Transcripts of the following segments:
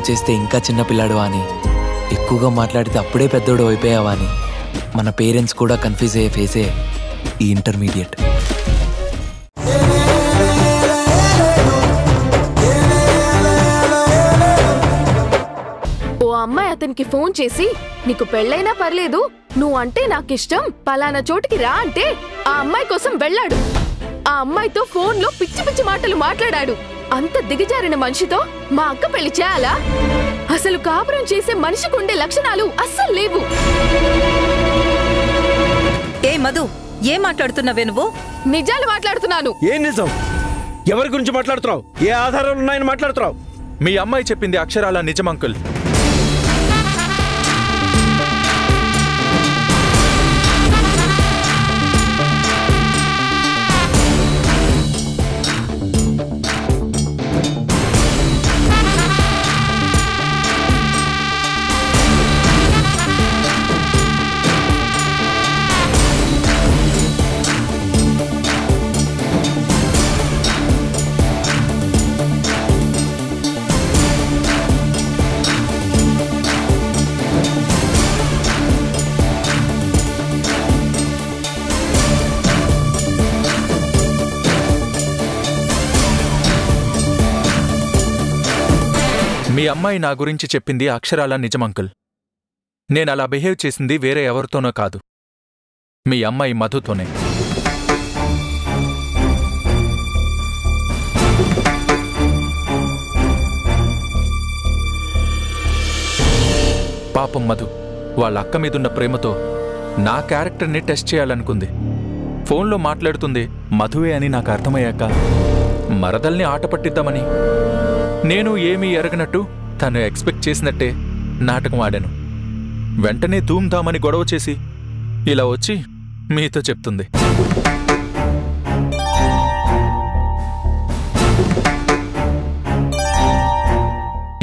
చేస్తే ఇంకా చిన్నపిల్లాడు అని, ఎక్కువగా మాట్లాడితే అప్పుడే పెద్దోడు అయిపోయావా అని మన పేరెంట్స్ కూడా కన్ఫ్యూజ్ అయ్యే ఫేసే ఈ ఇంటర్మీడియట్. ఓ అమ్మాయి అతనికి ఫోన్ చేసి నీకు పెళ్ళైనా పర్లేదు, నువ్వు అంటే నాకిష్టం, పలానా చోటికి రా అంటే ఆ అమ్మాయి కోసం వెళ్ళాడు. ఆ అమ్మాయితో ఫోన్లో పిచ్చి పిచ్చి మాటలు మాట్లాడాడు. అంత దిగజారిన మనిషితో మా అక్క పెళ్లి చేయాలా? అసలు కాపురం చేసే మనిషికి ఉండే లక్షణాలు అస్సలు లేవు. ఏ మధు, ఏం మాట్లాడుతున్నావే నువ్వు? నిజాలు మాట్లాడుతున్నాను. ఏం నిజం? ఎవరి గురించి మాట్లాడుతున్నావు? ఏ ఆధారాలు ఉన్నాయని మాట్లాడుతున్నావు? మీ అమ్మాయి చెప్పింది అక్షరాల నిజం అంకుల్. మీ అమ్మాయి నా గురించి చెప్పింది అక్షరాల నిజం అంకుల్. నేనలా బిహేవ్ చేసింది వేరే ఎవరితోనో కాదు, మీ అమ్మాయి మధుతోనే. పాపం మధు వాళ్ళ అక్క మీదున్న ప్రేమతో నా క్యారెక్టర్ని టెస్ట్ చేయాలనుకుంది. ఫోన్లో మాట్లాడుతుంది మధువే అని నాకు అర్థమయ్యాక మరదల్ని ఆట పట్టిద్దామని నేను ఏమీ ఎరగనట్టు తను ఎక్స్పెక్ట్ చేసినట్టే నాటకం ఆడాను. వెంటనే ధూమ్ధామని గొడవ చేసి ఇలా వచ్చి మీతో చెప్తుంది.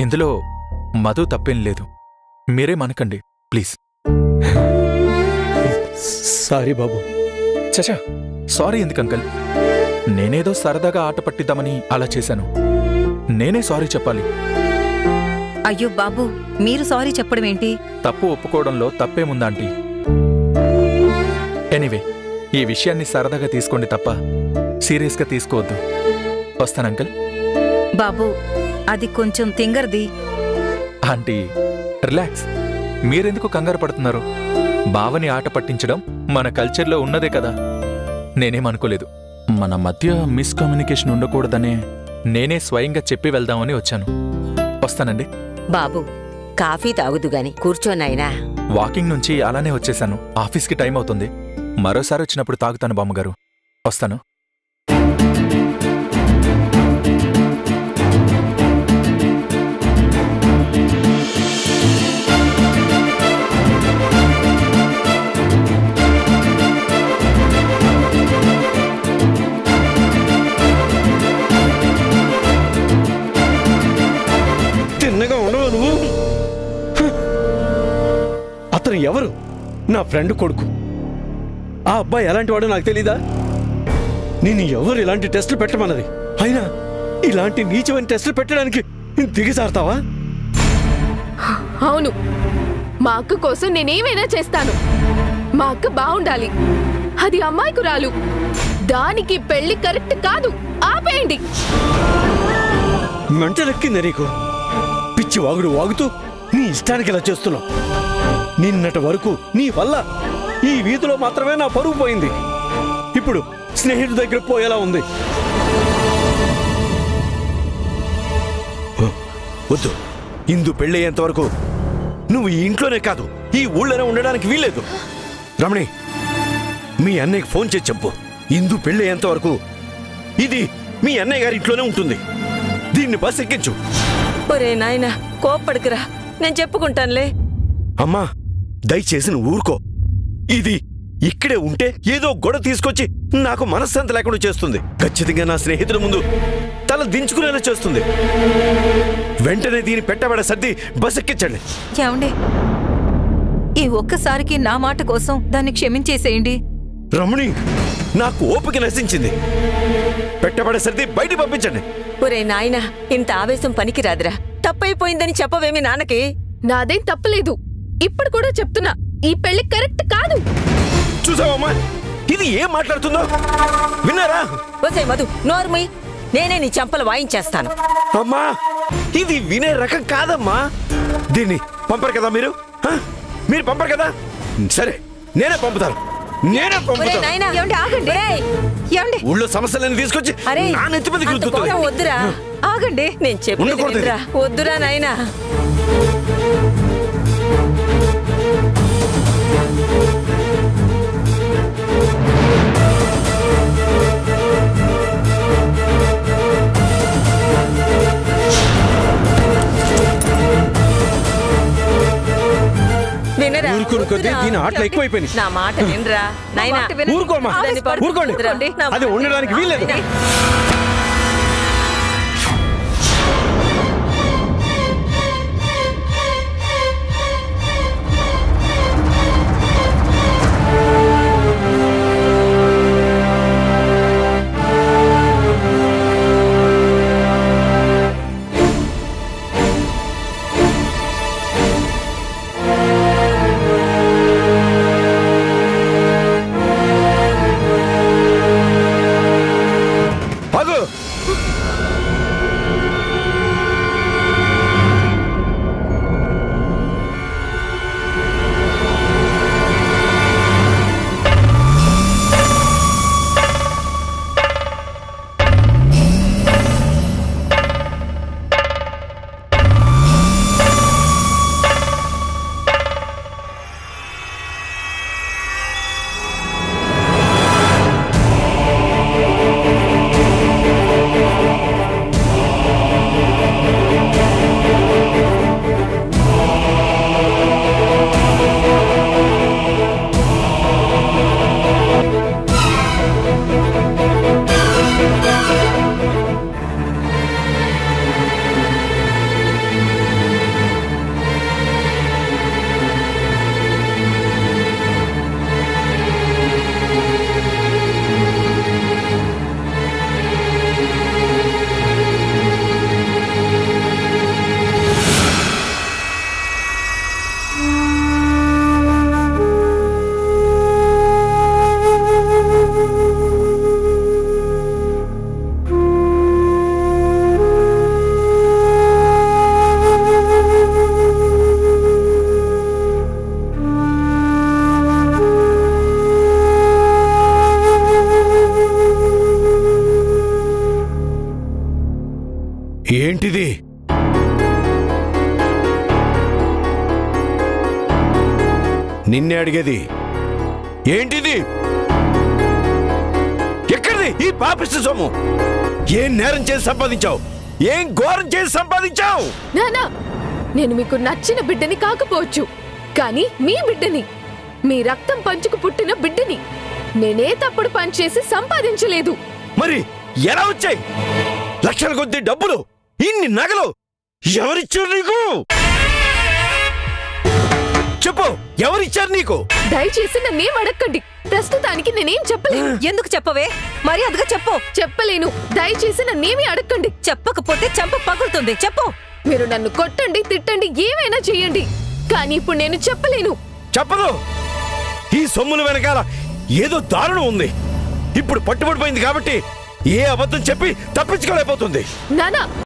ఇందులో మధు తప్పేం లేదు, మీరేమనకండి ప్లీజ్. సారీ బాబు. చచా, సారీ ఎందుకు అంకల్? నేనేదో సరదాగా ఆట పట్టిద్దామని అలా చేశాను. నేనే సారీ చెప్పాలి. అయ్యో బాబు, మీరు సారీ చెప్పడం ఏంటి? తప్పు ఒప్పుకోవడంలో తప్పేముందా ఆంటీ? ఎనీవే, ఈ విషయాన్ని సరదాగా తీసుకోండి తప్ప సీరియస్గా తీసుకోవద్దు. వస్తాను అంకల్. బాబు, అది కొంచెం తింగర్ది. ఆంటీ రిలాక్స్, మీరెందుకు కంగారు పడుతున్నారు? బావని ఆట పట్టించడం మన కల్చర్లో ఉన్నదే కదా. నేనేమనుకోలేదు, మన మధ్య మిస్కమ్యూనికేషన్ ఉండకూడదనే నేనే స్వయంగా చెప్పి వెళ్దామని వచ్చాను. వస్తానండి. బాబు, కాఫీ తాగుదుగాని కూర్చోనాయనా. వాకింగ్ నుంచి అలానే వచ్చేశాను, ఆఫీస్కి టైం అవుతుంది. మరోసారి వచ్చినప్పుడు తాగుతాను బామ్మగారు. వస్తాను. తిన్నగా ఉండవు నువ్వు. అతను ఎవరు? నా ఫ్రెండ్ కొడుకు. ఆ అబ్బాయి ఎలాంటి వాడో నాకు తెలీదా? నేను ఎవరు ఇలాంటి టెస్టులు పెట్టమన్నది? అయినా ఇలాంటి నీచమైన టెస్టులు పెట్టడానికి దిగజారుతావా? అవును, మా అక్క కోసం నేనేమైనా చేస్తాను. మా అక్క బాగుండాలి. అది అమ్మాయికురాలు, దానికి పెళ్లి కరెక్ట్ కాదు. ఆపేయండి. మంటలెక్కింది నీకు. పిచ్చి వాగుడు వాగుతూ నీ ఇష్టానికి ఇలా చేస్తున్నావు. నిన్నటి వరకు నీ వల్ల ఈ వీధిలో మాత్రమే నా పరువు పోయింది. ఇప్పుడు స్నేహితుడి దగ్గర పోయేలా ఉంది. వద్దు, ఇందు పెళ్ళయ్యేంత వరకు నువ్వు ఈ ఇంట్లోనే కాదు, ఈ ఊళ్ళోనే ఉండడానికి వీల్లేదు. రమణి, మీ అన్నయ్యకి ఫోన్ చేసి చెప్పు, ఇందు పెళ్ళయ్యేంత వరకు ఇది మీ అన్నయ్య గారి ఇంట్లోనే ఉంటుంది. దీన్ని బస్ ఎక్కించు. ఒరే నాయనా, కోప్పడుకురా, నేను చెప్పుకుంటానులే. అమ్మా, దయచేసి నువ్వు ఊరుకో. ఇది ఇక్కడే ఉంటే ఏదో గొడవ తీసుకొచ్చి నాకు మనశ్శాంతి లేకుండా చేస్తుంది. ఖచ్చితంగా నా స్నేహితుల ముందు తల దించుకునేలా చేస్తుంది. వెంటనే దీన్ని పెట్టబడే సర్ది బస్ ఎక్కించండి. ఏమండి, ఈ ఒక్కసారికి నా మాట కోసం దాన్ని క్షమించేసేయండి. రమణి, నాకు ఓపిక నశించింది. పెట్టబడే సర్ది బయట పంపించండి. ఒరే నాయనా, ఇంత ఆవేశం పనికిరాదురా. తప్పైపోయిందని చెప్పవేమి నాన్నకి? నాదేం తప్పలేదు. ఇప్పుడు కూడా చెప్తున్నా, ఈ పెళ్లి కరెక్ట్ కాదు. చూసావమ్మా ఇది ఏం మాట్లాడుతుందో? విన్నారా? వసే మధు, నోర్మై, నేనే నీ చెంపలు వాయించేస్తాను. అమ్మా ఇది వినే రకం కాదమ్మా. దీన్ని పంపరు కదా మీరు? మీరు పంపరు కదా? సరే నేనే పంపుతాను. ఒరేయ్ నాయనా, ఆగండి. ఏమండి? ఊళ్ళో సమస్యలను తీసుకొచ్చి అరే నా నెత్తి మీదకి రుద్దుతుంది. వద్దురా, ఆగండి. నేను చెప్పేది వద్దురా నాయనా. దీని ఆటలు ఎక్కువైపోయినాయి. నా మాట వినరా నాయనా. ఊరుకోమ్మా, ఊరుకోండి. అది ఉండడానికి వీల్లేదు. ఏంటిది? నిన్నే అడిగేది. ఏంటిది? ఎక్కడిది ఈ పాపిష్టి సొమ్ము? ఏం నేరం చేసి సంపాదించావు? ఏం ఘోరం చేసి సంపాదించావు? నానా, నేను మీకు నచ్చిన బిడ్డని కాకపోవచ్చు, కానీ మీ బిడ్డని, మీ రక్తం పంచుకు పుట్టిన బిడ్డని. నేనే తప్పుడు పని చేసి సంపాదించలేదు. మరి ఎలా వచ్చాయి లక్షల కొద్ది డబ్బులు, ఇన్ని నగలు? ఎవరిచ్చారు నీకు? చెప్పు, ఎవరిచ్చారు నీకు? దయచేసి నన్నేం అడగండి. ప్రస్తుతానికి నేనేం చెప్పలేను. ఎందుకు చెప్పవే? మర్యాదగా చెప్పు. చెప్పలేను. దయచేసి నన్నేమీ అడగండి. చెప్పకపోతే చంప పగులుతుంది. చెప్పు. మీరు నన్ను కొట్టండి, తిట్టండి, ఏమైనా చేయండి, కానీ ఇప్పుడు నేను చెప్పలేను. చెప్పదు. ఈ సొమ్ముల వెనకాల ఏదో దారుణం ఉంది. ఇప్పుడు పట్టుబడిపోయింది కాబట్టి ఏ అబద్ధం చెప్పి తప్పించుకోలేకపోతుంది. నానా,